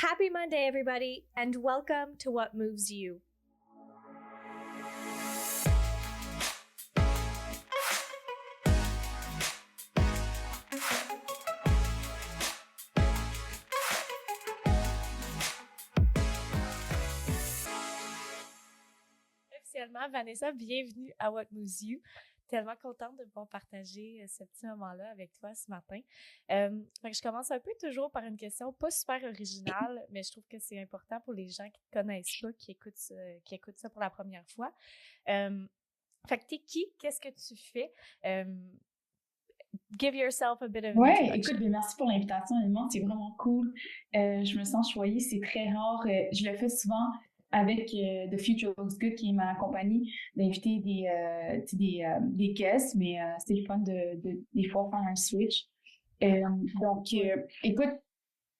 Happy Monday, everybody, and welcome to What Moves You. Officiellement, Vanessa, bienvenue à What Moves You. Tellement contente de pouvoir partager ce petit moment-là avec toi ce matin. Je commence un peu toujours par une question pas super originale, mais je trouve que c'est important pour les gens qui te connaissent pas, qui écoutent ça pour la première fois. Fait que t'es qui? Qu'est-ce que tu fais? Give yourself a bit of Ouais, introduction. écoute, merci pour l'invitation, Edmond, c'est vraiment cool. Je me sens choyée, c'est très rare. Je le fais souvent avec The Future Looks Good, qui est ma compagnie, d'inviter des guests, mais c'est le fun de des fois faire un switch. Écoute,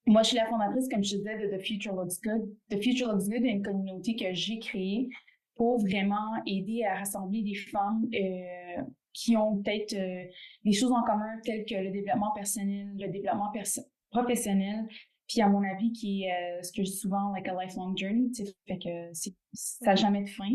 moi, je suis la fondatrice, comme je disais, de The Future Looks Good. The Future Looks Good est une communauté que j'ai créée pour vraiment aider à rassembler des femmes qui ont peut-être des choses en commun telles que le développement personnel, le développement professionnel, puis à mon avis qui est ce que je dis souvent like a lifelong journey, tu sais, fait que ça n'a jamais de fin.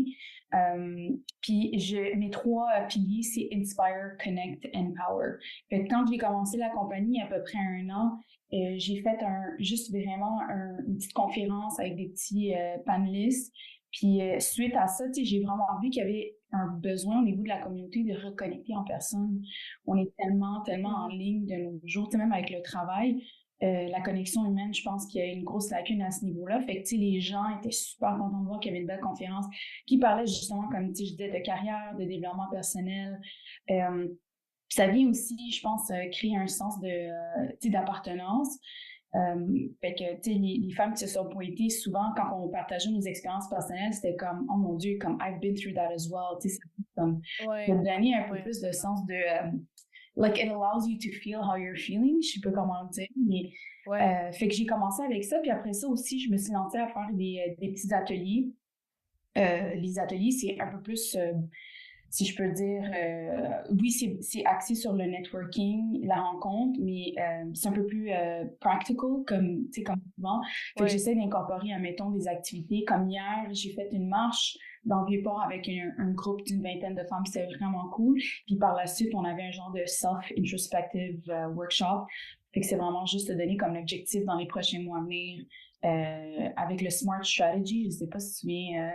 Mes trois piliers, c'est Inspire, Connect, Empower. Fait que quand j'ai commencé la compagnie il y a à peu près 1 an, j'ai fait juste vraiment une petite conférence avec des petits panélistes. Puis suite à ça, tu sais, j'ai vraiment vu qu'il y avait un besoin au niveau de la communauté de reconnecter en personne. On est tellement en ligne de nos jours, tu sais, même avec le travail. La connexion humaine, je pense qu'il y a une grosse lacune à ce niveau-là. Fait que, tu sais, les gens étaient super contents de voir qu'il y avait une belle conférence qui parlait justement, comme tu sais, je disais, de carrière, de développement personnel. Ça vient aussi, je pense, créer un sens de, tu sais, d'appartenance. Fait que, tu sais, les femmes qui se sont pointées, souvent, quand on partageait nos expériences personnelles, c'était comme, oh mon Dieu, comme I've been through that as well. Tu sais, c'est comme, de donner un peu plus de sens de, like, it allows you to feel how you're feeling. Je sais pas comment le dire, mais, fait que j'ai commencé avec ça. Puis après ça aussi, je me suis lancée à faire des petits ateliers. Les ateliers, c'est un peu plus, si je peux dire, oui, c'est axé sur le networking, la rencontre, mais c'est un peu plus practical, comme, tu sais, comme souvent. Fait que j'essaie d'incorporer, admettons, des activités. Comme hier, j'ai fait une marche dans le Vieux-Port avec un groupe d'une vingtaine de femmes, c'était vraiment cool. Puis par la suite, on avait un genre de self-introspective workshop. Fait que c'est vraiment juste de donner comme objectif dans les prochains mois à venir. Avec le Smart Strategy, je sais pas si tu te souviens,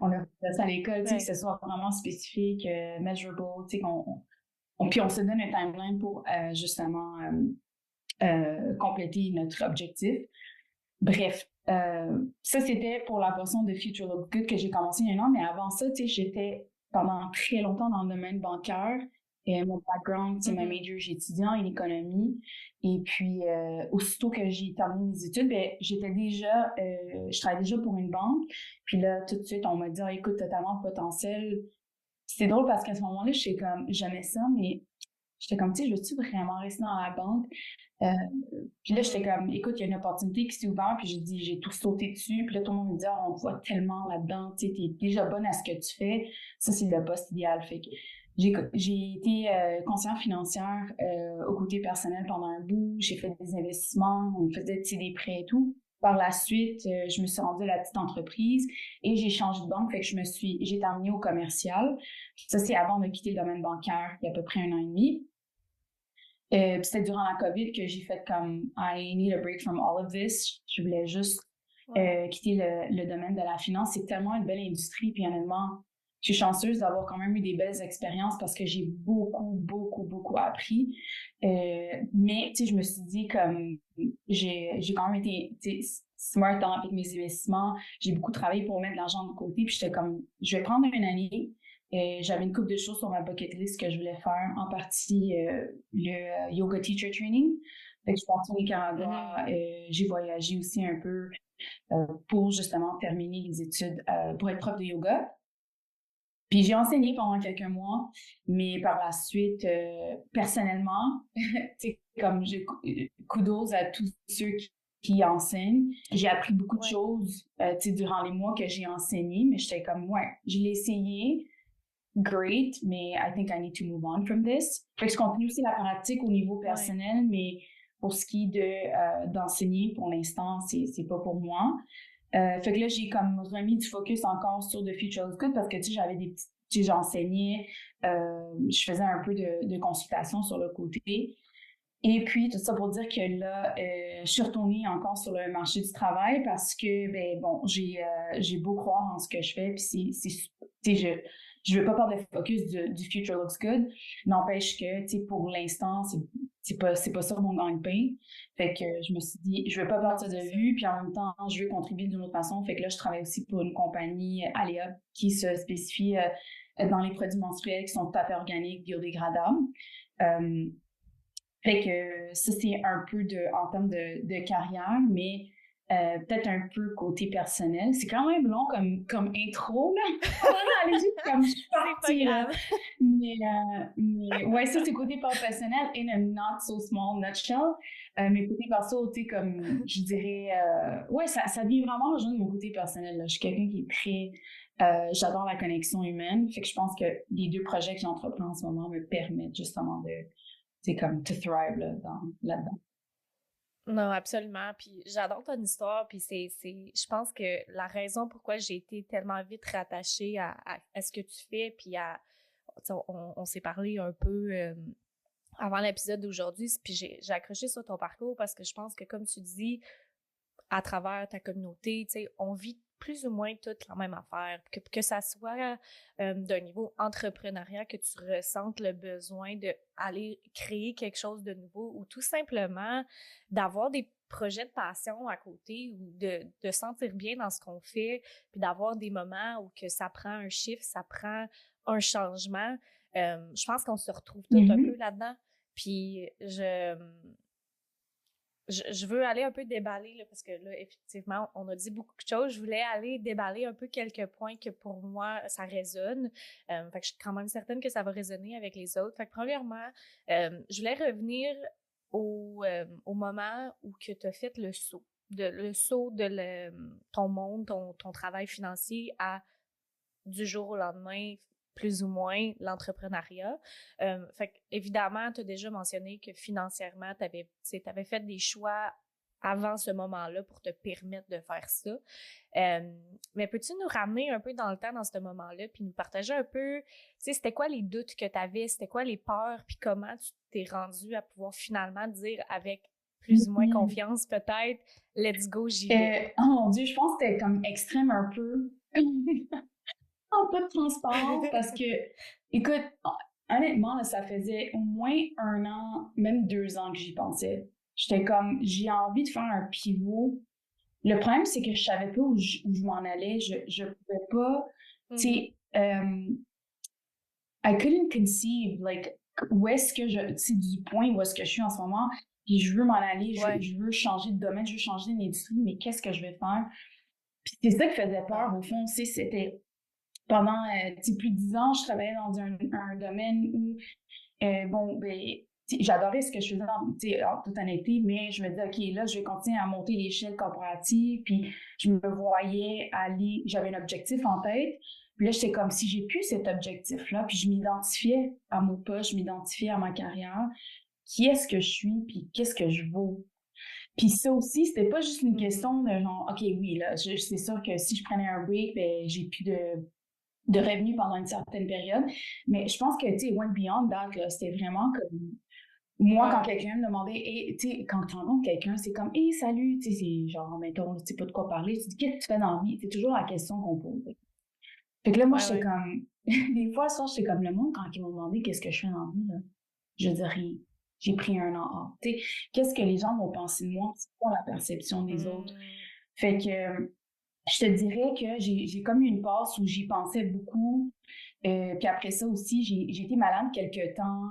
on a fait ça à l'école, tu sais, que ce soit vraiment spécifique, measurable, tu sais, puis on se donne un timeline pour justement compléter notre objectif. Bref, ça c'était pour la portion de Future Look Good que j'ai commencé il y a 1 an, mais avant ça, tu sais, j'étais pendant très longtemps dans le domaine bancaire. Et mon background, c'est ma major, j'ai étudié en économie. Et puis, aussitôt que j'ai terminé mes études, ben, je travaillais déjà pour une banque. Puis là, tout de suite, on m'a dit, ah, écoute, t'as tellement de potentiel. C'est drôle parce qu'à ce moment-là, j'aimais ça, mais j'étais comme, tu sais, je veux-tu vraiment rester dans la banque? Puis là, j'étais comme, écoute, il y a une opportunité qui s'est ouverte, puis j'ai tout sauté dessus. Puis là, tout le monde me dit, ah, on te voit tellement là-dedans, tu sais, t'es déjà bonne à ce que tu fais. Ça, c'est le poste idéal. Fait que j'ai été conseillère financière au côté personnel pendant un bout. J'ai fait des investissements, on faisait, tu sais, des prêts et tout. Par la suite, je me suis rendue à la petite entreprise et j'ai changé de banque, fait que j'ai terminé au commercial. Ça, c'est avant de quitter le domaine bancaire, il y a à peu près 1 an et demi. Puis c'était durant la COVID que j'ai fait comme I need a break from all of this. Je voulais juste quitter le domaine de la finance. C'est tellement une belle industrie, puis honnêtement, je suis chanceuse d'avoir quand même eu des belles expériences parce que j'ai beaucoup appris. Mais, tu sais, je me suis dit comme j'ai quand même été, tu sais, smart avec mes investissements. J'ai beaucoup travaillé pour mettre de l'argent de côté, puis j'étais comme, je vais prendre 1 année. J'avais une couple de choses sur ma bucket list que je voulais faire, en partie le yoga teacher training. Fait que je suis partie au Nicaragua, j'ai voyagé aussi un peu pour justement terminer les études pour être prof de yoga. Puis j'ai enseigné pendant quelques mois, mais par la suite, personnellement, tu sais, comme kudos à tous ceux qui enseignent. J'ai appris beaucoup de choses, tu sais, durant les mois que j'ai enseigné, mais j'étais comme, je l'ai essayé, great, mais I think I need to move on from this. Fait que je continue aussi la pratique au niveau personnel, mais pour ce qui est d'enseigner, pour l'instant, c'est pas pour moi. Fait que là, j'ai comme remis du focus encore sur The Future Looks Good parce que, tu sais, j'avais des petites... Tu sais, j'enseignais, je faisais un peu de consultation sur le côté. Et puis, tout ça pour dire que là, je suis retournée encore sur le marché du travail parce que, ben bon, j'ai beau croire en ce que je fais, puis tu sais, je veux pas perdre le focus du Future Looks Good. N'empêche que, tu sais, pour l'instant, c'est pas ça mon gagne-pain. Fait que je me suis dit, je veux pas perdre ça de vue, puis en même temps, je veux contribuer d'une autre façon. Fait que là, je travaille aussi pour une compagnie, Alea, qui se spécifie dans les produits menstruels qui sont tout à fait organiques, biodégradables. Fait que ça, c'est un peu en termes de carrière, mais peut-être un peu côté personnel. C'est quand même long comme intro, là. Allez-y, comme je suis partie, là. Mais ouais, ça, c'est côté professionnel in a not so small nutshell. Mais côté perso, tu sais, comme je dirais, ouais, ça vient vraiment rejoindre mon côté personnel, là. Je suis quelqu'un qui est très... j'adore la connexion humaine. Fait que je pense que les 2 projets que j'entreprends en ce moment me permettent justement c'est comme to thrive là-dedans. Non, absolument. Puis j'adore ton histoire. Puis je pense que la raison pourquoi j'ai été tellement vite rattachée à ce que tu fais, puis on s'est parlé un peu avant l'épisode d'aujourd'hui, puis j'ai accroché sur ton parcours parce que je pense que, comme tu dis, à travers ta communauté, tu sais, on vit plus ou moins toute la même affaire, que ça soit d'un niveau entrepreneuriat, que tu ressentes le besoin d'aller créer quelque chose de nouveau ou tout simplement d'avoir des projets de passion à côté ou de sentir bien dans ce qu'on fait, puis d'avoir des moments où que ça prend un chiffre, ça prend un changement. Je pense qu'on se retrouve tous un peu là-dedans. Puis je veux aller un peu déballer, là, parce que là, effectivement, on a dit beaucoup de choses. Je voulais aller déballer un peu quelques points que pour moi, ça résonne. Fait que je suis quand même certaine que ça va résonner avec les autres. Fait que premièrement, je voulais revenir au moment où que tu as fait le saut. Le saut de ton monde, ton travail financier du jour au lendemain, plus ou moins, l'entrepreneuriat. Fait que, évidemment, tu as déjà mentionné que financièrement, tu avais fait des choix avant ce moment-là pour te permettre de faire ça. Mais peux-tu nous ramener un peu dans le temps, dans ce moment-là, puis nous partager un peu, tu sais, c'était quoi les doutes que tu avais, c'était quoi les peurs, puis comment tu t'es rendu à pouvoir finalement dire avec plus ou moins confiance, peut-être, let's go, j'y vais. Oh mon Dieu, je pense que c'était comme extrême un peu. En peu de transparence parce que, écoute, honnêtement, là, ça faisait au moins 1 an, même 2 ans que j'y pensais. J'étais comme, j'ai envie de faire un pivot. Le problème, c'est que je savais pas où je m'en allais. Je pouvais pas, tu sais, I couldn't conceive, like, où est-ce que tu sais, du point où est-ce que je suis en ce moment. Puis je veux m'en aller, je veux changer de domaine, je veux changer d'industrie, mais qu'est-ce que je vais faire? Puis c'est ça qui faisait peur, au fond, tu sais, c'était pendant plus de 10 ans, je travaillais dans un domaine où, bon, ben, j'adorais ce que je faisais en toute honnêteté, mais je me disais, OK, là, je vais continuer à monter l'échelle corporative, puis je me voyais aller, j'avais un objectif en tête, puis là, j'étais comme si j'ai plus cet objectif-là, puis je m'identifiais à mon poste, je m'identifiais à ma carrière, qui est-ce que je suis, puis qu'est-ce que je vaux. Puis ça aussi, c'était pas juste une question de genre, OK, oui, là, c'est sûr que si je prenais un break, ben, j'ai plus de revenus pendant une certaine période. Mais je pense que, tu sais, went beyond that, là, c'était vraiment comme... Moi, quand quelqu'un me demandait, et tu sais, quand tu rencontres quelqu'un, c'est comme, hey, salut, tu sais, c'est genre, mettons, tu sais pas de quoi parler, tu dis, qu'est-ce que tu fais dans la vie? C'est toujours la question qu'on pose. Fait que là, moi, j'étais comme, des fois, ça, j'étais comme le monde, quand ils m'ont demandé qu'est-ce que je fais dans la vie, là, je dis rien. J'ai pris 1 an hors. Tu sais, qu'est-ce que les gens vont penser de moi? C'est pas la perception des autres. Fait que, je te dirais que j'ai comme eu une passe où j'y pensais beaucoup. Puis après ça aussi, j'ai été malade quelques temps.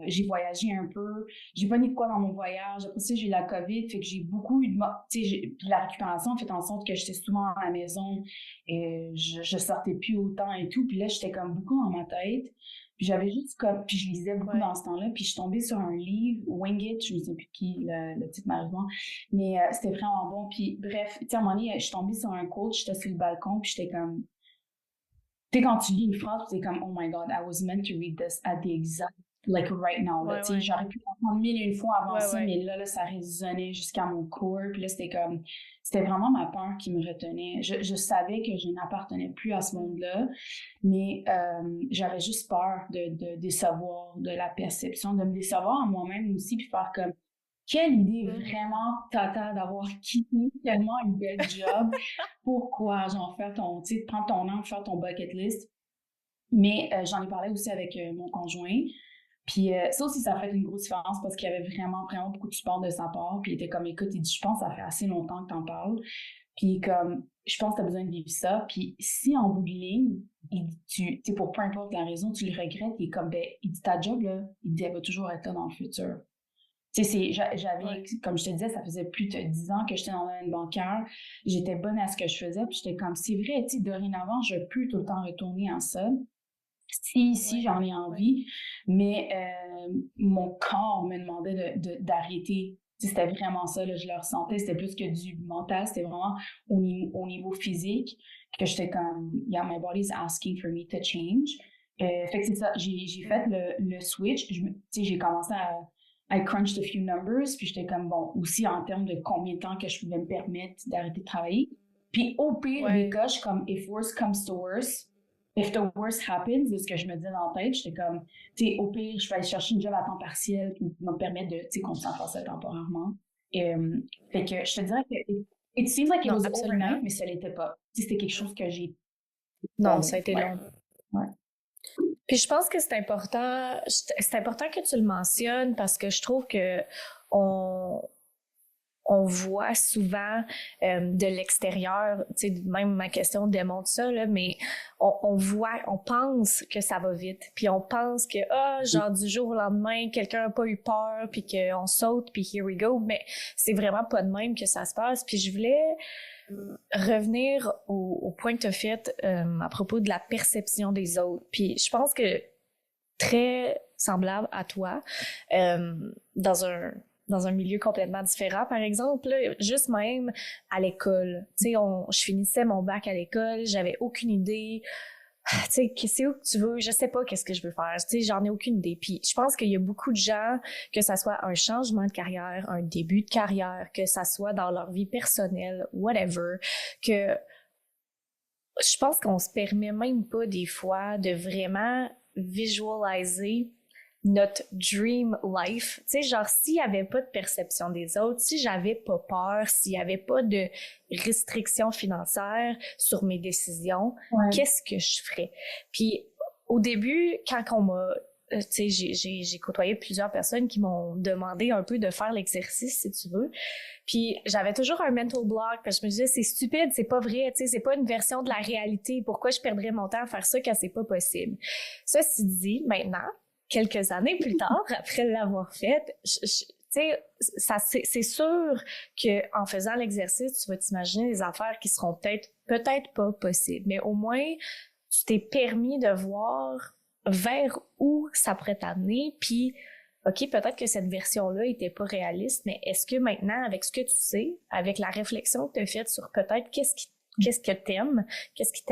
J'ai voyagé un peu. J'ai pas mis de quoi dans mon voyage. Après ça, j'ai eu la COVID. Fait que j'ai beaucoup eu de... Tu sais, puis la récupération a fait en sorte que j'étais souvent à la maison. Et je sortais plus autant et tout. Puis là, j'étais comme beaucoup dans ma tête. Puis j'avais juste comme... Puis je lisais beaucoup dans ce temps-là. Puis je suis tombée sur un livre, Wing It, je ne sais plus qui, le titre malheureusement. Mais c'était vraiment bon. Puis bref, tu sais, à un moment donné, je suis tombée sur un coach. J'étais sur le balcon. Puis j'étais comme... Tu sais, quand tu lis une phrase, c'est comme, oh my God, I was meant to read this at the exact like right now, là, tu sais, j'aurais pu l'entendre mille et une fois avant ça, ouais. mais là, ça résonnait jusqu'à mon corps, puis là, c'était vraiment ma peur qui me retenait. Je savais que je n'appartenais plus à ce monde-là, mais j'avais juste peur de décevoir, de la perception, de me décevoir en moi-même aussi, puis faire comme, quelle idée vraiment tata d'avoir quitté tellement une belle job. Pourquoi, genre, tu sais, prendre ton nom, faire ton bucket list. Mais j'en ai parlé aussi avec mon conjoint. Puis ça aussi, ça a fait une grosse différence parce qu'il y avait vraiment, vraiment beaucoup de support de sa part. Puis il était comme, écoute, il dit, je pense que ça fait assez longtemps que t'en parles. Puis comme, je pense que t'as besoin de vivre ça. Puis si en bout de ligne, il dit, tu sais, pour peu importe la raison, tu le regrettes, il est comme, ben, il dit, ta job, là, il dit, elle va toujours être là dans le futur. Tu sais, j'avais, comme je te disais, ça faisait plus de 10 ans que j'étais dans le domaine bancaire. J'étais bonne à ce que je faisais. Puis j'étais comme, c'est vrai, tu sais, dorénavant, je peux tout le temps retourner à ça. Si j'en ai envie, mais mon corps me demandait d'arrêter. C'était vraiment ça, là, je le ressentais, c'était plus que du mental, c'était vraiment au niveau physique que j'étais comme, yeah, my body's asking for me to change. Fait que c'est ça, j'ai fait le switch, tu sais, j'ai commencé à I crunched a few numbers, puis j'étais comme, bon, aussi en termes de combien de temps que je pouvais me permettre d'arrêter de travailler. Puis au pire des cas, je suis comme, if worse comes to worse, if the worst happens, c'est ce que je me disais dans la tête, j'étais comme, tu sais, au pire, je vais aller chercher une job à temps partiel qui va me permettre de, tu sais, continuer à faire ça temporairement. Fait que je te dirais que it seems like it was overnight, mais ça l'était pas. C'était quelque chose que j'ai... Non, ça a été long. Ouais. Puis je pense que c'est important que tu le mentionnes parce que je trouve que on voit souvent de l'extérieur, tu sais, même ma question démontre ça, là, mais on pense que ça va vite, puis on pense que, genre du jour au lendemain, quelqu'un n'a pas eu peur, puis qu'on saute, puis here we go, mais c'est vraiment pas de même que ça se passe. Puis je voulais revenir au point que tu as fait à propos de la perception des autres. Puis je pense que très semblable à toi, dans un milieu complètement différent, par exemple, là, juste même à l'école. Tu sais, je finissais mon bac à l'école, j'avais aucune idée. Tu sais, c'est où que tu veux, je sais pas qu'est-ce que je veux faire. Tu sais, j'en ai aucune idée. Puis je pense qu'il y a beaucoup de gens, que ça soit un changement de carrière, un début de carrière, que ça soit dans leur vie personnelle, whatever, que je pense qu'on se permet même pas des fois de vraiment visualiser notre dream life. Tu sais, genre, s'il y avait pas de perception des autres, si j'avais pas peur, s'il y avait pas de restrictions financières sur mes décisions, qu'est-ce que je ferais? Puis, au début, quand on m'a... tu sais, j'ai côtoyé plusieurs personnes qui m'ont demandé un peu de faire l'exercice, si tu veux. Puis, j'avais toujours un mental block, parce que je me disais, c'est stupide, c'est pas vrai, tu sais, c'est pas une version de la réalité. Pourquoi je perdrais mon temps à faire ça quand c'est pas possible? Ceci dit, maintenant, quelques années plus tard, après l'avoir fait, tu sais, c'est sûr que en faisant l'exercice, tu vas t'imaginer des affaires qui seront peut-être pas possibles, mais au moins tu t'es permis de voir vers où ça pourrait t'amener, puis OK, peut-être que cette version-là était pas réaliste, mais est-ce que maintenant, avec ce que tu sais, avec la réflexion que tu as faite sur peut-être qu'est-ce que t'aimes, qu'est-ce qui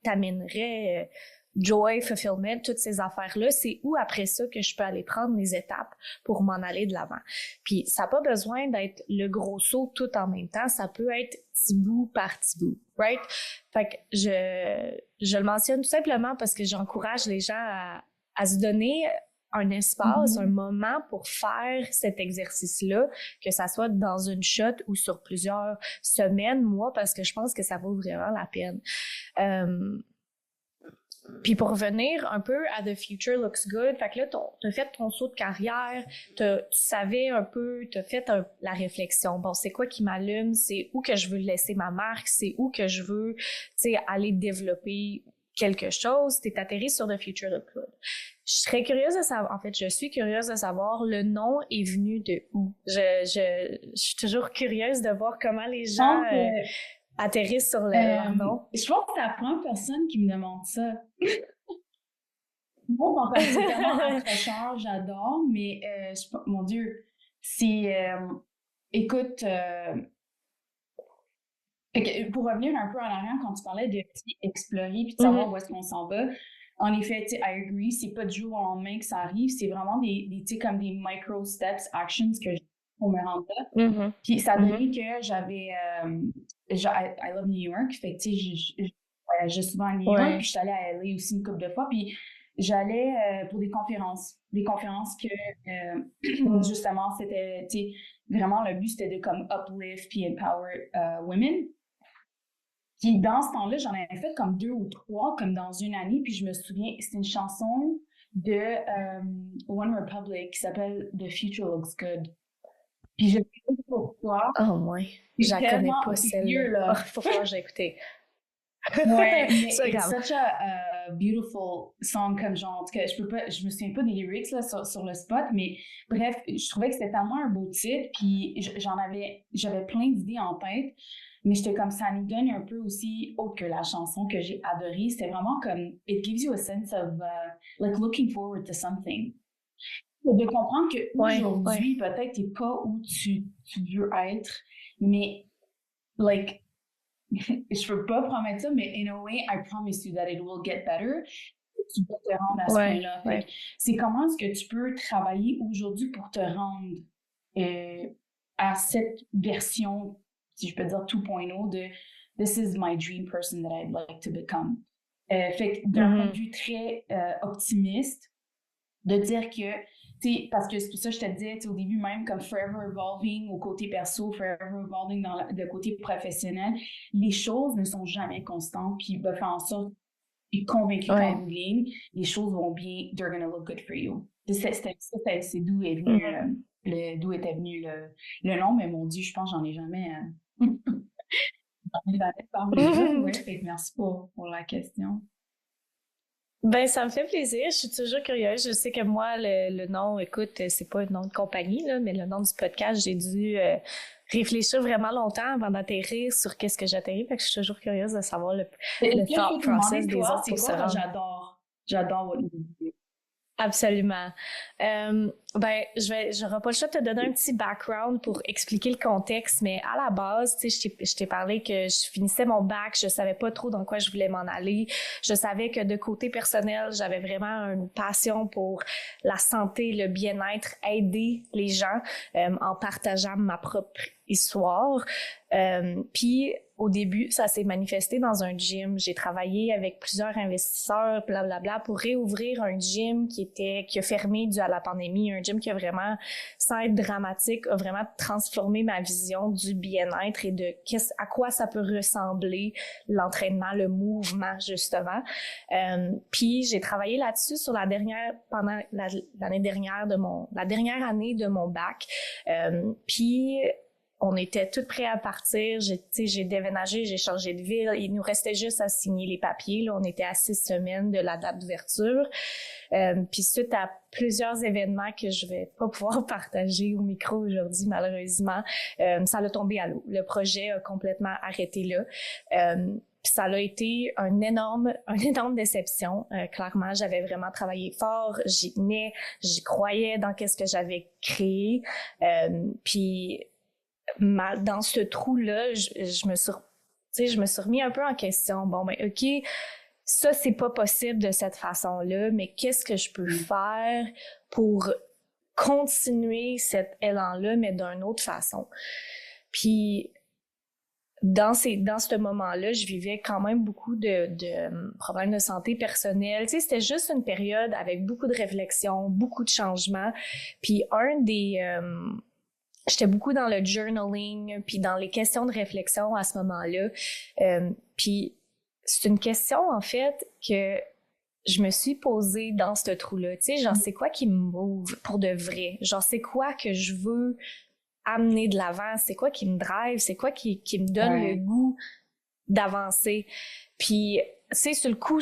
t'amènerait joy, fulfillment, toutes ces affaires-là, c'est où après ça que je peux aller prendre les étapes pour m'en aller de l'avant. Puis ça n'a pas besoin d'être le gros saut tout en même temps, ça peut être petit bout par petit bout, right? Fait que je le mentionne tout simplement parce que j'encourage les gens à se donner un espace, un moment pour faire cet exercice-là, que ça soit dans une shot ou sur plusieurs semaines, mois, parce que je pense que ça vaut vraiment la peine. Puis pour revenir un peu à The Future Looks Good, fait que là, t'as fait ton saut de carrière, tu savais un peu, t'as fait la réflexion. Bon, c'est quoi qui m'allume? C'est où que je veux laisser ma marque? C'est où que je veux, tu sais, aller développer quelque chose? T'es atterri sur The Future Looks Good. Je serais curieuse de savoir, en fait, je suis curieuse de savoir le nom est venu de où? Je suis toujours curieuse de voir comment les gens atterrissent sur leur nom. Je pense que c'est la première personne qui me demande ça. Moi, mon particulièrement accrocheur, j'adore, mais mon Dieu, c'est... écoute, pour revenir un peu en arrière, quand tu parlais de explorer puis de savoir où est-ce qu'on s'en va, en effet, tu sais, I agree, c'est pas du jour au lendemain que ça arrive, c'est vraiment tu sais, comme des micro steps, actions que j'ai pour me rendre là. Mhm. Puis ça a Mhm. donné que j'avais, I love New York, fait que tu sais, je voyageais souvent à New York, Ouais. puis je suis allée à LA aussi une couple de fois, puis j'allais pour des conférences que Mm. justement c'était, tu sais, vraiment le but c'était de comme uplift puis empower women. Puis dans ce temps-là, j'en avais fait comme 2 ou 3, comme dans une année. Puis je me souviens, c'est une chanson de One Republic qui s'appelle The Future Looks Good. Puis je sais pas pourquoi. Oh, ouais. Je C'est la connais tellement pas, vieux, celle-là. Oh, là. faut falloir que j'ai écouté. Ouais, mais C'est it's grave. such a beautiful song comme genre, en tout cas, je me souviens pas des lyrics là sur le spot, mais bref, je trouvais que c'était tellement un beau titre, puis j'avais plein d'idées en tête, mais j'étais comme ça nous donne un peu aussi autre que la chanson que j'ai adorée, c'était vraiment comme it gives you a sense of like looking forward to something. De comprendre que Ouais, ouais. aujourd'hui peut-être t'es pas où tu veux être, mais like je peux pas promettre ça, mais in a way, I promise you that it will get better. Tu peux te rendre à ce Ouais, point-là. Fait ouais. que c'est comment est-ce que tu peux travailler aujourd'hui pour te rendre euh, à cette version, si je peux dire 2.0 de This is my dream person that I'd like to become. Fait que d'un point de Mhm. vue très optimiste, de dire que, tu sais, parce que c'est pour ça que je te disais au début même, comme forever evolving au côté perso, forever evolving dans le côté professionnel, les choses ne sont jamais constantes, puis va faire en sorte, je suis convaincue qu'en Ouais. bout de ligne, les choses vont bien, they're gonna look good for you. C'est d'où est venu, Mhm. d'où était venu le nom, mais mon Dieu, je pense que j'en ai jamais, j'en ai jamais parlé là, ouais, fait que merci pour la question. Ben, ça me fait plaisir. Je suis toujours curieuse. Je sais que moi, le nom, écoute, c'est pas un nom de compagnie, là, mais le nom du podcast, j'ai dû réfléchir vraiment longtemps avant d'atterrir sur qu'est-ce que j'atterris. Fait que je suis toujours curieuse de savoir le Est-ce que je thought peux te process demander, des toi, autres c'est pour se quoi? rendre. J'adore votre musique. Absolument. Ben, j'aurai pas le choix de te donner un petit background pour expliquer le contexte, mais à la base, tu sais, je t'ai parlé que je finissais mon bac, je savais pas trop dans quoi je voulais m'en aller. Je savais que de côté personnel, j'avais vraiment une passion pour la santé, le bien-être, aider les gens en partageant ma propre histoire. Puis au début, ça s'est manifesté dans un gym. J'ai travaillé avec plusieurs investisseurs, blablabla, pour réouvrir un gym qui a fermé dû à la pandémie. Un gym qui a vraiment, sans être dramatique, a vraiment transformé ma vision du bien-être et de à quoi ça peut ressembler l'entraînement, le mouvement, justement. Puis j'ai travaillé là-dessus sur pendant l'année dernière la dernière année de mon bac. Puis on était tout prêts à partir. J'ai déménagé, j'ai changé de ville. Il nous restait juste à signer les papiers. Là, on était à 6 semaines de la date d'ouverture. Puis suite à plusieurs événements que je vais pas pouvoir partager au micro aujourd'hui, malheureusement, ça a tombé à l'eau. Le projet a complètement arrêté là. Puis ça a été une énorme déception. Clairement, j'avais vraiment travaillé fort, j'y tenais, j'y croyais dans qu'est-ce que j'avais créé. Puis dans ce trou-là, je me suis remis un peu en question. Bon, ben, OK, ça, c'est pas possible de cette façon-là, mais qu'est-ce que je peux faire pour continuer cet élan-là, mais d'une autre façon? Puis, dans ce moment-là, je vivais quand même beaucoup de problèmes de santé personnelle. Tu sais, c'était juste une période avec beaucoup de réflexion, beaucoup de changements. Puis, j'étais beaucoup dans le journaling, puis dans les questions de réflexion à ce moment-là. Puis c'est une question, en fait, que je me suis posée dans ce trou-là. Tu sais, genre, c'est quoi qui me move pour de vrai? Genre, c'est quoi que je veux amener de l'avant? C'est quoi qui me drive? C'est quoi qui me donne le goût d'avancer? Puis, tu sais, sur le coup,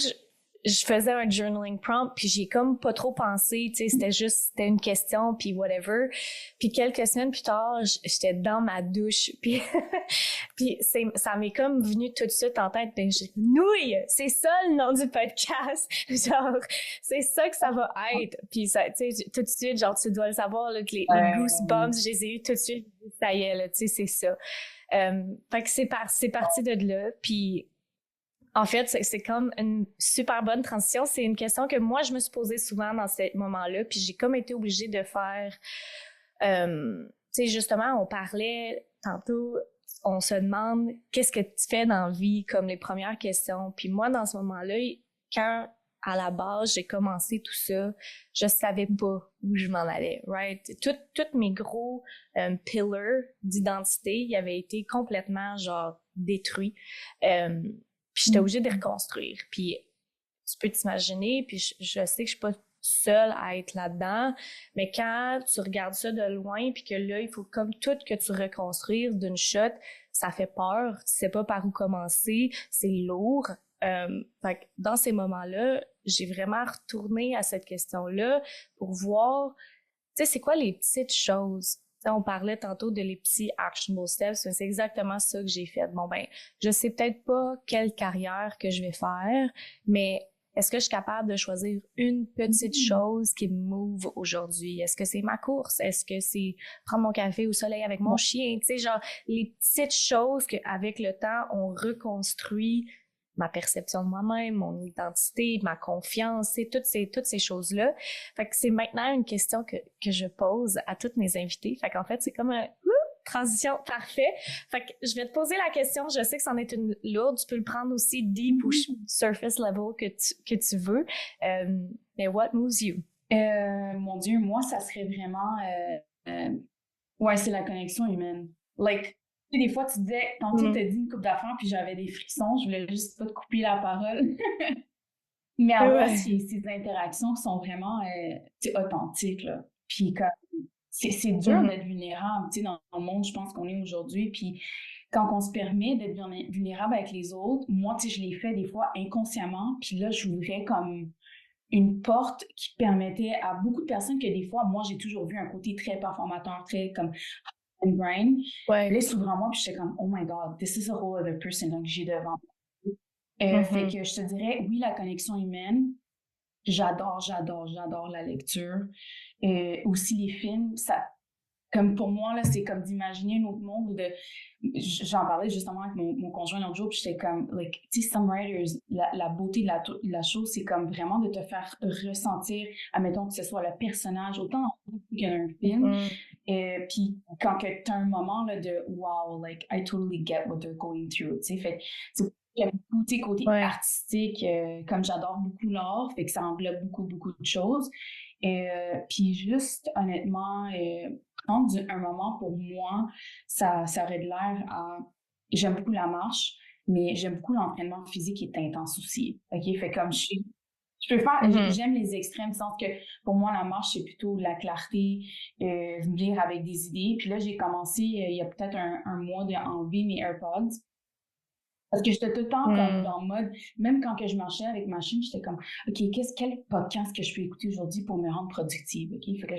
je faisais un journaling prompt, puis j'ai comme pas trop pensé, tu sais, c'était une question, puis whatever. Puis quelques semaines plus tard, j'étais dans ma douche, puis puis ça m'est comme venu tout de suite en tête, ben nouille, c'est ça le nom du podcast, genre c'est ça que ça va être. Puis ça, tu sais, tout de suite, genre tu dois le savoir là, que les goosebumps, je les ai eu tout de suite, ça y est là, tu sais, c'est ça. Fait que c'est parti de là, puis En fait, c'est comme une super bonne transition. C'est une question que moi, je me suis posée souvent dans ces moments-là, puis j'ai comme été obligée de faire... tu sais, justement, on parlait tantôt, on se demande qu'est-ce que tu fais dans la vie, comme les premières questions. Puis moi, dans ce moment-là, quand à la base, j'ai commencé tout ça, je savais pas où je m'en allais, right? Toutes mes gros pillars d'identité, ils avaient été complètement, genre, détruits. Puis j'étais obligée de les reconstruire. Puis tu peux t'imaginer, puis je sais que je suis pas seule à être là-dedans, mais quand tu regardes ça de loin, puis que là, il faut comme tout que tu reconstruires d'une shot, ça fait peur, tu sais pas par où commencer, c'est lourd. Fait que dans ces moments-là, j'ai vraiment retourné à cette question-là pour voir, tu sais, c'est quoi les petites choses. T'sais, on parlait tantôt de les petits actionable steps, mais c'est exactement ça que j'ai fait. Bon, ben, je sais peut-être pas quelle carrière que je vais faire, mais est-ce que je suis capable de choisir une petite chose qui me move aujourd'hui? Est-ce que c'est ma course? Est-ce que c'est prendre mon café au soleil avec mon chien? Tu sais, genre, les petites choses qu'avec le temps, on reconstruit ma perception de moi-même, mon identité, ma confiance, c'est toutes ces choses-là. Fait que c'est maintenant une question que je pose à toutes mes invités. Fait qu'en fait, c'est comme un transition parfait. Fait que je vais te poser la question, je sais que c'en est une lourde, tu peux le prendre aussi deep ou surface level que tu veux. Mais what moves you? Mon Dieu, moi, ça serait vraiment... ouais, c'est la connexion humaine. Like, tu sais, des fois, tu disais, tantôt, t'as dit une couple d'affaires, puis j'avais des frissons, je voulais juste pas te couper la parole. Mais avoir ces interactions qui sont vraiment authentiques, là. Puis c'est dur d'être vulnérable, tu sais, dans le monde, je pense qu'on est aujourd'hui. Puis quand on se permet d'être vulnérable avec les autres, moi, tu sais, je l'ai fait des fois inconsciemment, puis là, j'ouvrais comme une porte qui permettait à beaucoup de personnes que des fois, moi, j'ai toujours vu un côté très performateur, très comme and grind. Ouais. Là, s'ouvre en moi, puis j'étais comme, oh my God, this is a whole other person que j'ai devant moi. Fait que je te dirais, oui, la connexion humaine, j'adore la lecture. Aussi les films, ça, comme pour moi, là, c'est comme d'imaginer un autre monde ou de. J'en parlais justement avec mon conjoint l'autre jour, puis j'étais comme, like, tu sais, some writers, la beauté de la chose, c'est comme vraiment de te faire ressentir, admettons que ce soit le personnage, autant dans un film que dans un film. Puis quand que t'as un moment là, de wow, like, I totally get what they're going through, tu sais, fait j'aime beaucoup, tu sais, côté artistique, comme j'adore beaucoup l'art, fait que ça englobe beaucoup de choses. Puis juste, honnêtement, prendre un moment pour moi, ça aurait de l'air à... J'aime beaucoup la marche, mais j'aime beaucoup l'entraînement physique qui est intense aussi. OK? Fait comme je peux faire... J'aime les extrêmes, sens que pour moi, la marche, c'est plutôt de la clarté, venir avec des idées. Puis là, j'ai commencé, il y a peut-être un mois, d'enlever mes AirPods. Parce que j'étais tout le temps comme dans le mode, même quand que je marchais avec ma chaîne, j'étais comme, OK, quel podcast que je peux écouter aujourd'hui pour me rendre productive, OK? Fait que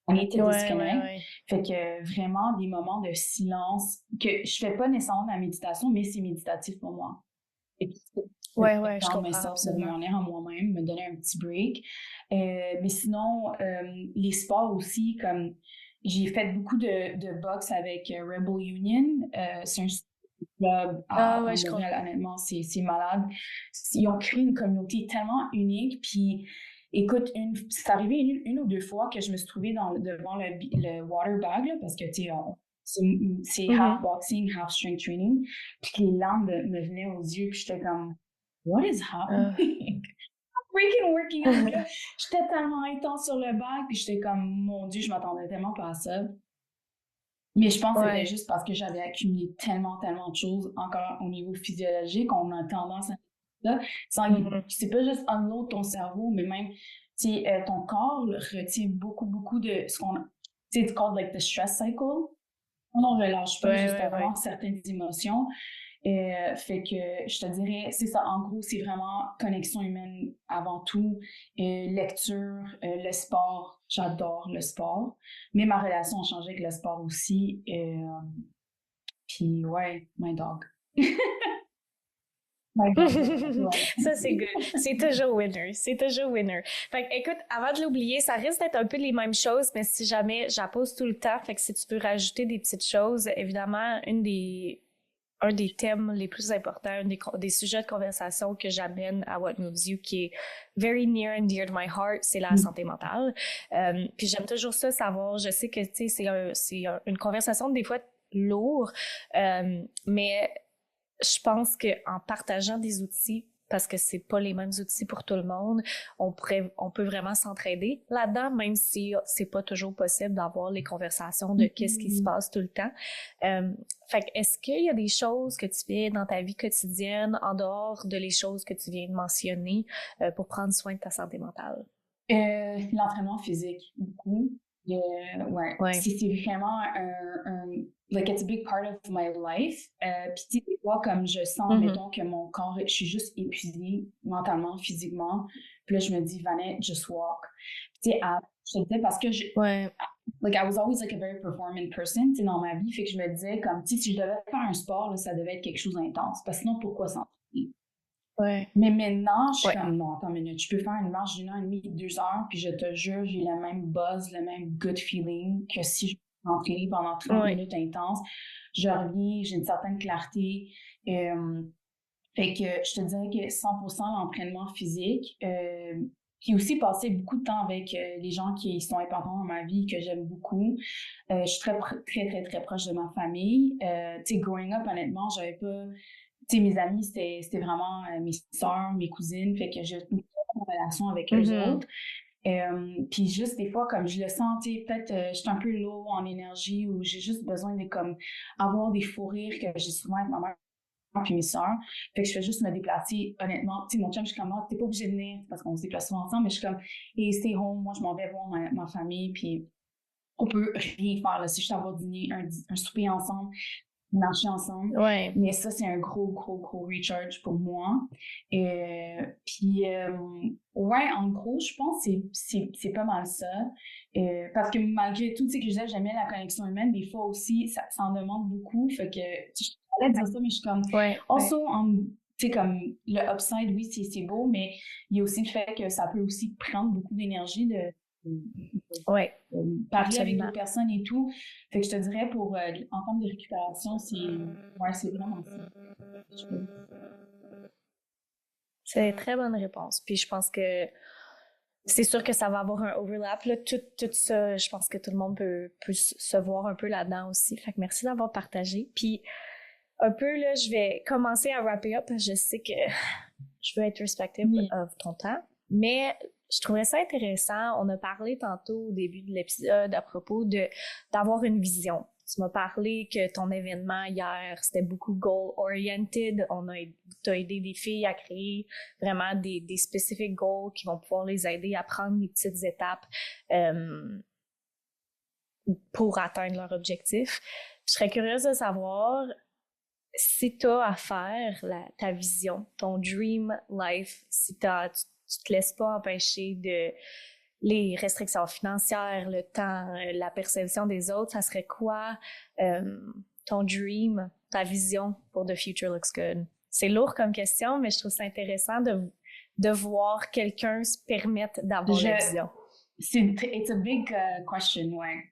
on était disconnect. Fait que vraiment des moments de silence que je fais pas nécessairement de la méditation, mais c'est méditatif pour moi. Et puis, je comprends ça pour absolument. me revenir à moi-même, me donner un petit break. Mais sinon, les sports aussi, comme j'ai fait beaucoup de boxe avec Rebel Union. C'est un club à Montréal, honnêtement, c'est malade. Ils ont créé une communauté tellement unique, puis écoute, c'est arrivé une ou deux fois que je me suis trouvée devant le water bag, là, parce que, tu sais, c'est half boxing, half strength training, puis les larmes me venaient aux yeux, puis j'étais comme, what is happening? Freaking working out, là. J'étais tellement intense sur le bag, puis j'étais comme, mon Dieu, je m'attendais tellement pas à ça. Mais je pense que c'était juste parce que j'avais accumulé tellement de choses encore au niveau physiologique. On a tendance à ça. C'est pas juste unload ton cerveau, mais même ton corps retient beaucoup de ce qu'on... Tu sais, it's called like the stress cycle. On ne relâche pas justement certaines émotions. Fait que je te dirais, c'est ça, en gros, c'est vraiment connexion humaine avant tout, lecture, le sport, j'adore le sport, mais ma relation a changé avec le sport aussi, puis ouais, my dog. Ça, c'est good. C'est toujours winner. C'est toujours winner. Fait que, écoute, avant de l'oublier, ça risque d'être un peu les mêmes choses, mais si jamais, je la pose tout le temps, fait que si tu peux rajouter des petites choses, évidemment, une des un des thèmes les plus importants, des sujets de conversation que j'amène à What Moves You, qui est very near and dear to my heart, c'est la santé mentale. Puis j'aime toujours ça, savoir, je sais que, tu sais, une conversation des fois lourde, mais je pense qu'en partageant des outils, parce que c'est pas les mêmes outils pour tout le monde, on peut vraiment s'entraider là-dedans, même si c'est pas toujours possible d'avoir les conversations de qu'est-ce qui se passe tout le temps. Fait que est-ce qu'il y a des choses que tu fais dans ta vie quotidienne en dehors de les choses que tu viens de mentionner pour prendre soin de ta santé mentale? L'entraînement physique, beaucoup. Ouais. C'est vraiment like it's a big part of my life. Puis tu sais, des fois, comme je sens, mettons, que mon corps, je suis juste épuisée mentalement, physiquement. Puis là, je me dis, Vanette, just walk. Tu sais, je te disais parce que like I was always like a very performant person, tu sais, dans ma vie. Fait que je me disais, comme, tu sais, si je devais faire un sport, là, ça devait être quelque chose d'intense. Parce que sinon, pourquoi s'entraîner? Ouais. Mais maintenant, je suis comme, non, attends une minute, je peux faire une marche d'1 heure et demie, 2 heures, puis je te jure, j'ai le même buzz, le même good feeling que si je m'entraînais pendant 30 minutes intenses. Je reviens, j'ai une certaine clarté. Fait que je te dirais que 100% l'entraînement physique. Puis aussi passer beaucoup de temps avec les gens qui sont importants dans ma vie, que j'aime beaucoup. Je suis très, très, très, très proche de ma famille. Tu sais, growing up, honnêtement, j'avais pas... Tu sais, mes amis, c'était vraiment mes sœurs, mes cousines, fait que j'ai une relation avec eux autres. Puis juste des fois, comme je le sens, tu sais, peut-être je suis un peu low en énergie ou j'ai juste besoin de comme avoir des fous rires que j'ai souvent avec ma mère puis mes sœurs. Fait que je fais juste me déplacer, honnêtement. Tu sais, mon chum, je suis comme, t'es pas obligé de venir parce qu'on se déplace souvent ensemble, mais je suis comme, hey, stay home, moi, je m'en vais voir ma famille, puis on peut rien faire, là. C'est juste avoir dîner, un souper ensemble, marcher ensemble. Ouais. Mais ça, c'est un gros, gros, gros recharge pour moi. Puis, ouais, en gros, je pense que c'est pas mal ça. Parce que malgré tout, tu sais, que je disais, j'aimais la connexion humaine, des fois aussi, ça en demande beaucoup. Fait que, je parlais de dire ça, mais je suis comme, also, tu sais, comme le upside, oui, c'est beau, mais il y a aussi le fait que ça peut aussi prendre beaucoup d'énergie de parler avec d'autres personnes et tout. Fait que je te dirais, pour en termes de récupération, c'est vraiment ça. C'est une très bonne réponse. Puis je pense que c'est sûr que ça va avoir un overlap. Là. Tout ça, je pense que tout le monde peut se voir un peu là-dedans aussi. Fait que merci d'avoir partagé. Puis un peu, là, je vais commencer à wrap up. Je sais que je veux être respectful of ton temps. Mais je trouvais ça intéressant. On a parlé tantôt au début de l'épisode à propos d'avoir une vision. Tu m'as parlé que ton événement hier, c'était beaucoup goal-oriented. T'as aidé des filles à créer vraiment des specific goals qui vont pouvoir les aider à prendre des petites étapes pour atteindre leur objectif. Je serais curieuse de savoir si tu as à faire ta vision, ton dream life, si tu te laisses pas empêcher de les restrictions financières, le temps, la perception des autres, ça serait quoi ton dream, ta vision pour The Future Looks Good? C'est lourd comme question, mais je trouve ça intéressant de voir quelqu'un se permettre d'avoir la vision. It's a big question, ouais.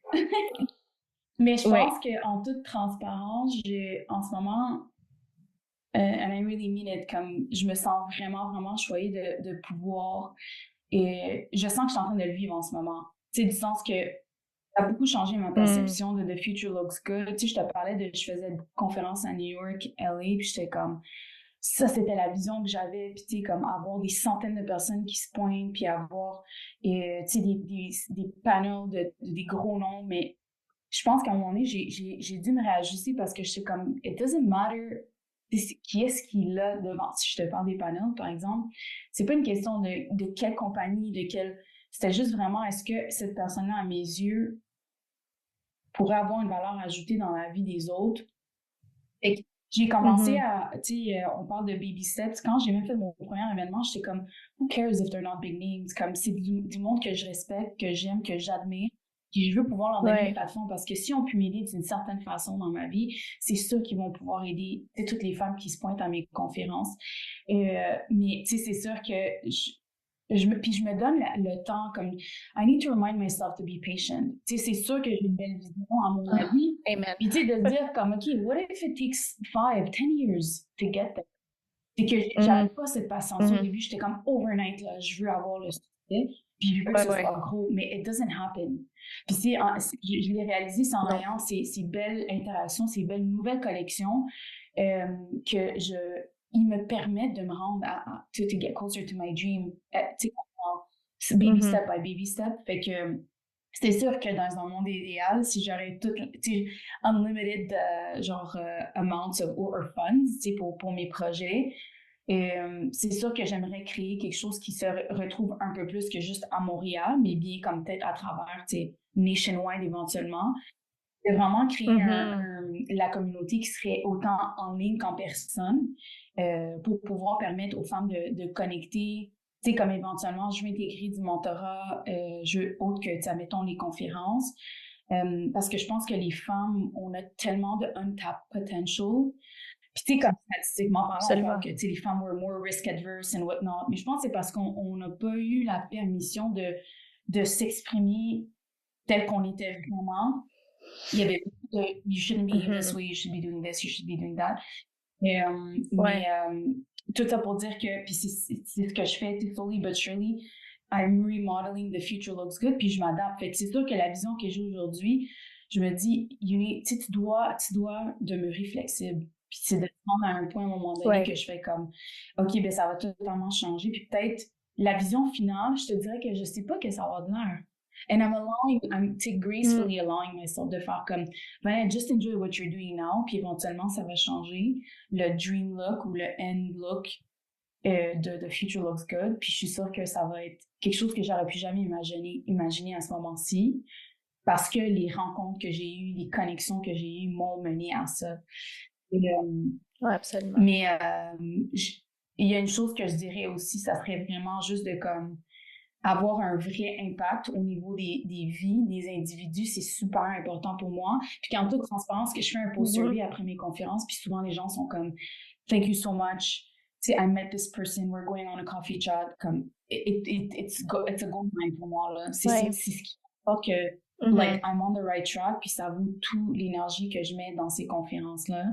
Mais je pense qu'en toute transparence, en ce moment, and I really mean it, comme je me sens vraiment, vraiment choyée de pouvoir. Et je sens que je suis en train de le vivre en ce moment. Tu sais, du sens que ça a beaucoup changé ma perception de The Future Looks Good. Tu sais, je te parlais je faisais une conférence à New York, LA, puis j'étais comme, ça, c'était la vision que j'avais. Puis, tu sais, comme avoir des centaines de personnes qui se pointent, puis avoir, tu sais, des panels des gros noms. Mais je pense qu'à un moment donné, j'ai dû me réajuster parce que j'étais comme, it doesn't matter qui est-ce qui est là devant. Si je te parle des panels, par exemple, c'est pas une question de quelle compagnie, c'était juste vraiment, est-ce que cette personne-là, à mes yeux, pourrait avoir une valeur ajoutée dans la vie des autres? Et j'ai commencé à, tu sais, on parle de baby steps. Quand j'ai même fait mon premier événement, j'étais comme, who cares if they're not big names? Comme, c'est du monde que je respecte, que j'aime, que j'admire. Puis je veux pouvoir leur donner une plateforme parce que si on peut m'aider d'une certaine façon dans ma vie, c'est sûr qu'ils vont pouvoir aider toutes les femmes qui se pointent à mes conférences. Mais tu sais, c'est sûr que puis je me donne le temps, comme, I need to remind myself to be patient. Tu sais, c'est sûr que j'ai une belle vision à mon avis. Amen. Puis, tu sais, de se dire comme, OK, what if it takes 5, 10 years to get there? C'est que j'avais pas cette patience. Au début, j'étais comme overnight, là, je veux avoir le succès, puis je veux que ce soit gros, mais it doesn't happen. Puis je l'ai réalisé, c'est en ayant ces belles interactions, ces belles nouvelles collections que ils me permettent de me rendre to get closer to my dream, tu sais, baby step by baby step. Fait que c'est sûr que dans un monde idéal, si j'aurais tout, tu sais, unlimited amounts of or funds, tu sais, pour mes projets, c'est sûr que j'aimerais créer quelque chose qui se retrouve un peu plus que juste à Montréal, mais bien comme peut-être à travers, tu sais, nationwide éventuellement. C'est vraiment créer la communauté qui serait autant en ligne qu'en personne pour pouvoir permettre aux femmes de connecter. Tu sais, comme éventuellement, je vais intégrer du mentorat, autre que, tu sais, mettons, les conférences. Parce que je pense que les femmes, on a tellement de untapped potential. Puis, tu sais, comme statistiquement parlant, on parle que, tu sais, les femmes were more risk adverse and whatnot. Mais je pense que c'est parce qu'on n'a pas eu la permission de s'exprimer tel qu'on était vraiment. Il y avait beaucoup de you shouldn't be this way, you should be doing this, you should be doing that. Mais tout ça pour dire que, puis c'est ce que je fais, slowly but surely, I'm remodeling the future looks good, puis je m'adapte. Fait que c'est sûr que la vision que j'ai aujourd'hui, je me dis, tu dois demeurer flexible. Puis c'est de prendre à un point à un moment donné que je fais comme, OK, ben ça va totalement changer. Puis peut-être la vision finale, je te dirais que je sais pas que ça va avoir de l'air. And I'm gracefully allowing myself de faire comme, ben, just enjoy what you're doing now, puis éventuellement, ça va changer le dream look ou le end look de The Future Looks Good. Puis je suis sûre que ça va être quelque chose que j'aurais pu jamais imaginer à ce moment-ci, parce que les rencontres que j'ai eues, les connexions que j'ai eues m'ont mené à ça. Absolument. Mais il y a une chose que je dirais aussi, ça serait vraiment juste de comme avoir un vrai impact au niveau des vies des individus, c'est super important pour moi. Puis en toute transparence, que je fais un post survey après mes conférences, puis souvent les gens sont comme « Thank you so much. Tu sais, I met this person, we're going on a coffee chat. » Comme, it's a gold mine pour moi, là. C'est ce qui fait que like, I'm on the right track, puis ça vaut toute l'énergie que je mets dans ces conférences-là.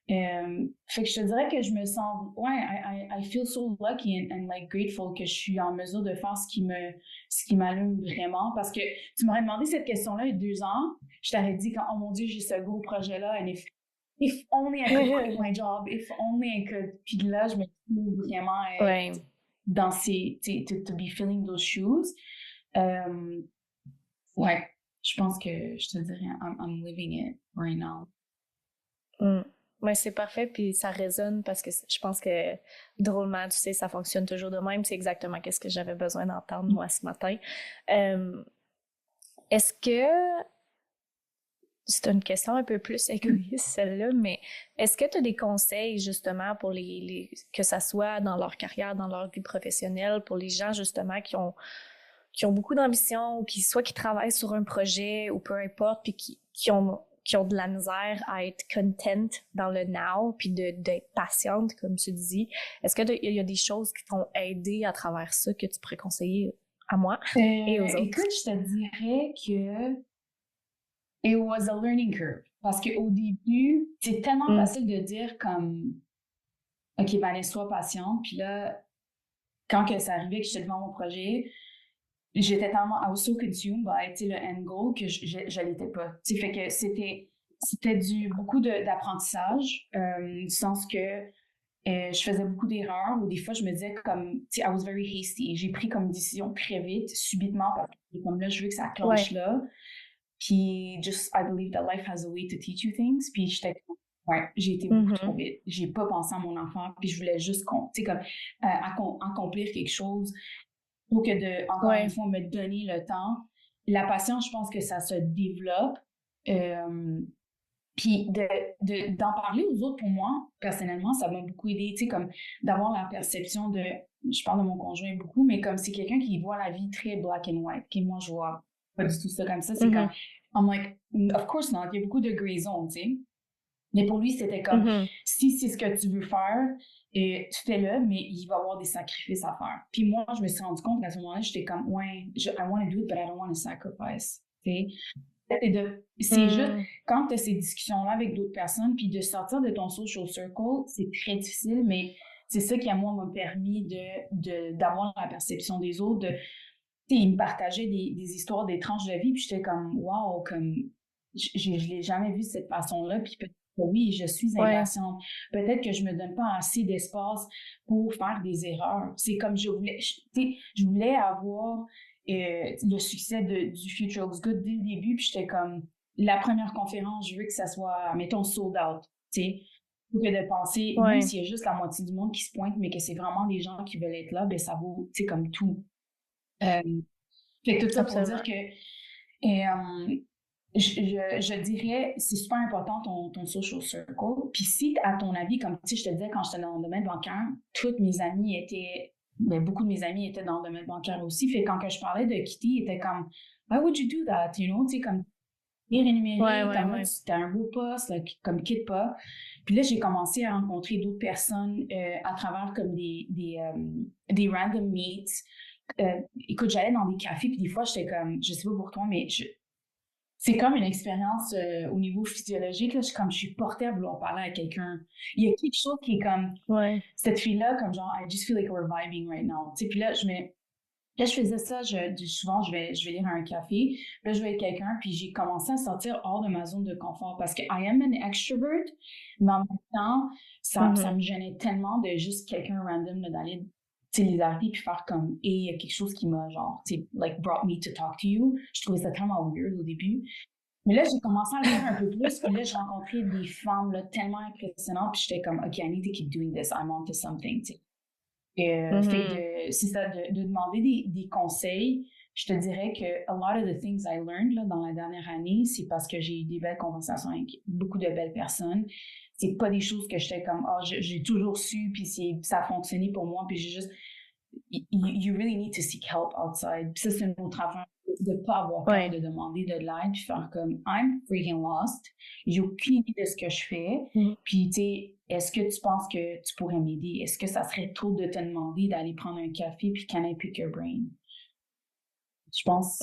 Fait que je te dirais que je me sens, I feel so lucky and like grateful que je suis en mesure de faire ce qui m'allume vraiment, parce que tu m'aurais demandé cette question-là il y a 2 ans, je t'aurais dit oh mon Dieu, j'ai ce gros projet-là, and if only I could quit my job, if only I could, puis là, je me trouve vraiment dans ces, to be feeling those shoes. Je pense que je te dirais, I'm living it right now. Ouais, c'est parfait, puis ça résonne parce que je pense que drôlement, tu sais, ça fonctionne toujours de même. C'est exactement ce que j'avais besoin d'entendre, moi, ce matin. Est-ce que, c'est une question un peu plus égoïste, celle-là, mais est-ce que tu as des conseils, justement, pour que ça soit dans leur carrière, dans leur vie professionnelle, pour les gens, justement, qui ont beaucoup d'ambition, ou qui travaillent sur un projet, ou peu importe, puis qui ont de la misère à être content dans le now, puis d'être patiente, comme tu dis. Est-ce qu'il y a des choses qui t'ont aidé à travers ça que tu pourrais conseiller à moi et aux autres? Écoute, je te dirais que it was a learning curve. Parce qu'au début, c'est tellement facile de dire comme OK, Vanessa, sois patiente. Puis là, quand que ça arrivait que j'étais devant mon projet, j'étais tellement I was so consumed by le end goal que je l'étais pas. Tu sais, fait que c'était beaucoup d'apprentissage, du sens que je faisais beaucoup d'erreurs, ou des fois je me disais comme, tu sais, I was very hasty. J'ai pris comme une décision très vite, subitement, parce que comme là, je veux que ça clenche là. Puis just, I believe that life has a way to teach you things. Puis j'étais j'ai été beaucoup trop vite. J'ai pas pensé à mon enfant, puis je voulais juste, tu sais, comme accomplir quelque chose. Pour que encore une fois, me donner le temps. La patience, je pense que ça se développe. Puis d'en parler aux autres, pour moi, personnellement, ça m'a beaucoup aidé. Tu sais, comme d'avoir la perception je parle de mon conjoint beaucoup, mais comme c'est quelqu'un qui voit la vie très black and white. Puis moi, je vois pas du tout ça comme ça. C'est comme, I'm like, of course not. Il y a beaucoup de gray zones, tu sais. Mais pour lui, c'était comme, si c'est ce que tu veux faire, fais-le, mais il va y avoir des sacrifices à faire. Puis moi, je me suis rendu compte qu'à ce moment-là, j'étais comme, ouais, I want to do it, but I don't want to sacrifice. C'est juste, quand tu as ces discussions-là avec d'autres personnes, puis de sortir de ton social circle, c'est très difficile, mais c'est ça qui, à moi, m'a permis d'avoir la perception des autres. Ils me partageaient des histoires, des tranches de vie, puis j'étais comme, wow, comme, je l'ai jamais vu de cette façon-là, puis peut-être que oui, je suis impatiente. Peut-être que je me donne pas assez d'espace pour faire des erreurs. C'est comme je voulais avoir le succès du Future Looks Good dès le début, puis j'étais comme, la première conférence, je veux que ça soit, mettons, sold out, tu sais. Plutôt que de penser, même s'il y a juste la moitié du monde qui se pointe, mais que c'est vraiment des gens qui veulent être là, ben ça vaut, tu sais, comme tout. Fait que tout ça pour dire que je dirais, c'est super important ton social circle. Puis si, à ton avis, comme tu sais, je te disais, quand j'étais dans le domaine bancaire, beaucoup de mes amis étaient dans le domaine bancaire aussi. Fait que quand que je parlais de Kitty, ils étaient comme, why would you do that? You know, tu sais, comme, bien rémunéré, comme tu as un beau poste, là, comme quitte pas. Puis là, j'ai commencé à rencontrer d'autres personnes à travers comme des random meets. Écoute, j'allais dans des cafés, puis des fois, j'étais comme, je sais pas pour toi, mais c'est comme une expérience au niveau physiologique. Là, je suis portée à vouloir parler à quelqu'un. Il y a quelque chose qui est comme, cette fille-là, comme genre, I just feel like we're vibing right now. Tu sais, puis là, je faisais ça, souvent, je vais lire à un café, puis là, je vais avec quelqu'un, puis j'ai commencé à sortir hors de ma zone de confort parce que I am an extrovert, mais en même temps, ça me gênait tellement de juste quelqu'un random d'aller les arrêter puis faire comme et il y a quelque chose qui m'a genre like brought me to talk to you. Je trouvais ça tellement weird au début, mais là j'ai commencé à le faire un peu plus, puis là j'ai rencontré des femmes là, tellement impressionnantes, puis j'étais comme OK, I need to keep doing this, I'm on to something, tu sais. C'est ça, de demander des conseils. Je te dirais que a lot of the things I learned là, dans la dernière année, c'est parce que j'ai eu des belles conversations avec beaucoup de belles personnes. C'est pas des choses que j'étais comme, j'ai toujours su, puis ça a fonctionné pour moi, puis j'ai juste, you really need to seek help outside. Puis ça, c'est un autre affaire, de pas avoir peur de demander de l'aide, puis faire comme, I'm freaking lost, j'ai aucune idée de ce que je fais, puis tu sais, est-ce que tu penses que tu pourrais m'aider? Est-ce que ça serait trop de te demander d'aller prendre un café, puis can I pick your brain? Je pense,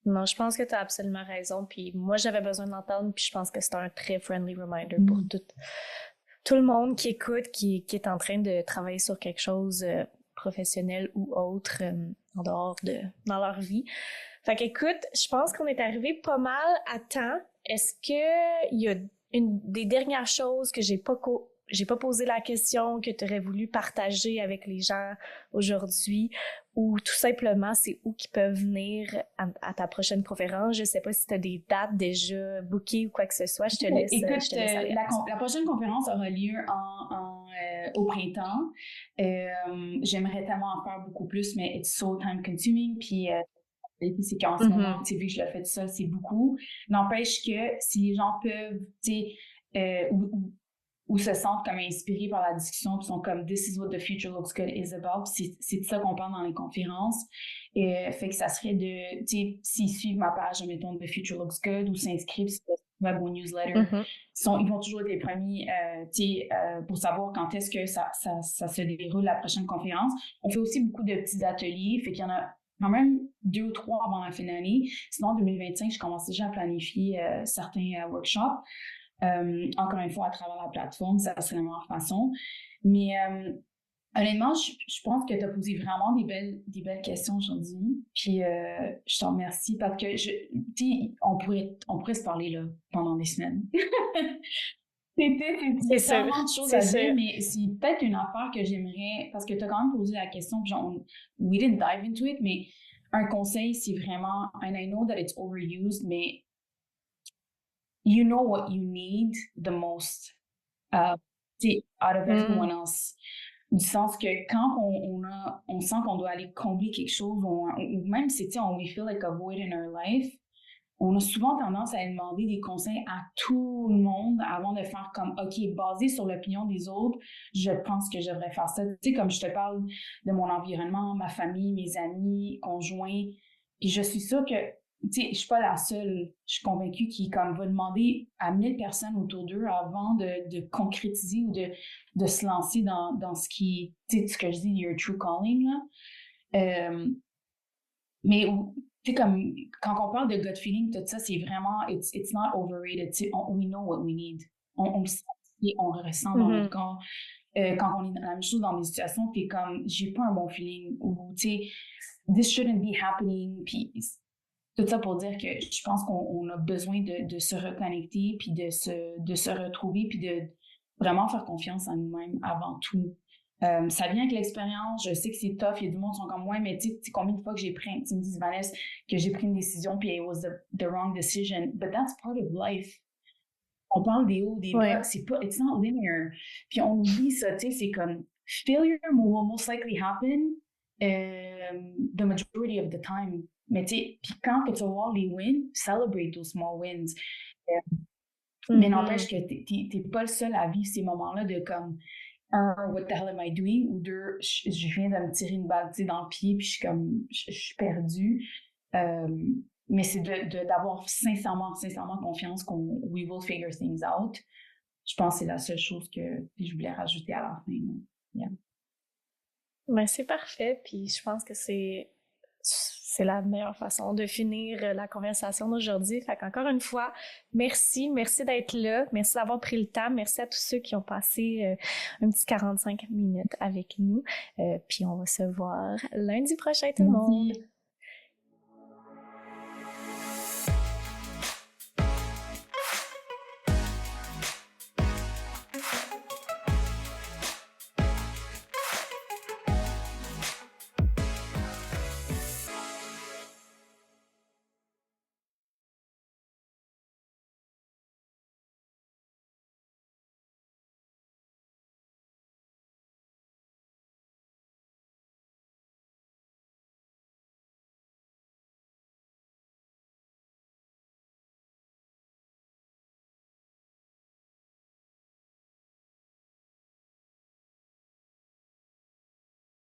Non, je pense que tu as absolument raison. Puis moi, j'avais besoin d'entendre, puis je pense que c'est un très friendly reminder pour tout le monde qui écoute, qui est en train de travailler sur quelque chose professionnel ou autre dans leur vie. Fait qu'écoute, je pense qu'on est arrivé pas mal à temps. Est-ce que il y a une des dernières choses que j'ai pas posé la question, que tu aurais voulu partager avec les gens aujourd'hui, ou tout simplement, c'est où qu'ils peuvent venir à ta prochaine conférence? Je sais pas si tu as des dates déjà bookées ou quoi que ce soit. Je te laisse. Écoute, je te laisse aller la prochaine conférence aura lieu au printemps. J'aimerais tellement en faire beaucoup plus, mais it's so time consuming. Puis c'est qu'en ce moment, vu que je le fais tout seul, c'est beaucoup. N'empêche que si les gens peuvent, tu sais, ou se sentent comme inspirés par la discussion, puis sont comme This is what the future looks good is about. C'est de ça qu'on parle dans les conférences. Fait que ça serait de, tu sais, s'ils suivent ma page, mettons, The Future Looks Good, ou s'inscrivent sur le web ou newsletter, ils vont toujours être les premiers, tu sais, pour savoir quand est-ce que ça se déroule la prochaine conférence. On fait aussi beaucoup de petits ateliers, fait qu'il y en a quand même 2 ou 3 avant la fin d'année. Sinon, en 2025, je commence déjà à planifier certains workshops. Encore une fois, à travers la plateforme, ça serait la meilleure façon. Mais honnêtement, je pense que tu as posé vraiment des belles questions aujourd'hui. Puis je t'en remercie parce que on pourrait se parler là pendant des semaines. C'est tellement de choses à dire, mais c'est peut-être une affaire que j'aimerais, parce que tu as quand même posé la question, puis genre, we didn't dive into it, mais un conseil, c'est vraiment, and I know that it's overused, mais you know what you need the most out of everyone else. Du sens que quand on sent qu'on doit aller combler quelque chose, ou même si we feel like a void in our life, on a souvent tendance à demander des conseils à tout le monde avant de faire comme, OK, basé sur l'opinion des autres, je pense que je devrais faire ça. Tu sais, comme je te parle de mon environnement, ma famille, mes amis, conjoints, puis je suis sûre que tu sais, je suis pas la seule. Je suis convaincue qui, comme, va demander à 1000 personnes autour d'eux avant de concrétiser ou de se lancer dans ce qui, tu sais, ce que je dis, your true calling, là. Mais, tu sais, comme, quand on parle de gut feeling, tout ça, c'est vraiment, it's not overrated. Tu sais, we know what we need. On le sent et on le ressent dans notre corps. Quand on est dans la même chose dans des situations, puis comme, j'ai pas un bon feeling, ou, tu sais, this shouldn't be happening, puis tout ça pour dire que je pense qu'on a besoin de se reconnecter, puis de se retrouver, puis de vraiment faire confiance en nous-mêmes avant tout. Ça vient avec l'expérience. Je sais que c'est tough. Il y a du monde qui sont comme moi, mais tu sais combien de fois que j'ai pris, tu me dis, Vanessa, que j'ai pris une décision, puis it was the wrong decision. But that's part of life. On parle des hauts, des bas. C'est pas, it's not linear. Puis on oublie ça, tu sais, c'est comme failure will most likely happen the majority of the time. Mais tu sais, puis quand tu vas voir les wins, celebrate those small wins. Mais n'empêche que t'es pas le seul à vivre ces moments-là de comme, un, what the hell am I doing? Ou deux, je viens de me tirer une balle dans le pied, puis je suis comme, je suis perdue. Mais c'est d'avoir sincèrement confiance qu'on we will figure things out. Je pense que c'est la seule chose que je voulais rajouter à la fin. Yeah. Ben, c'est parfait, puis je pense que c'est la meilleure façon de finir la conversation d'aujourd'hui. Fait qu'encore une fois, merci d'être là, merci d'avoir pris le temps, merci à tous ceux qui ont passé un petit 45 minutes avec nous, puis on va se voir lundi prochain tout le monde.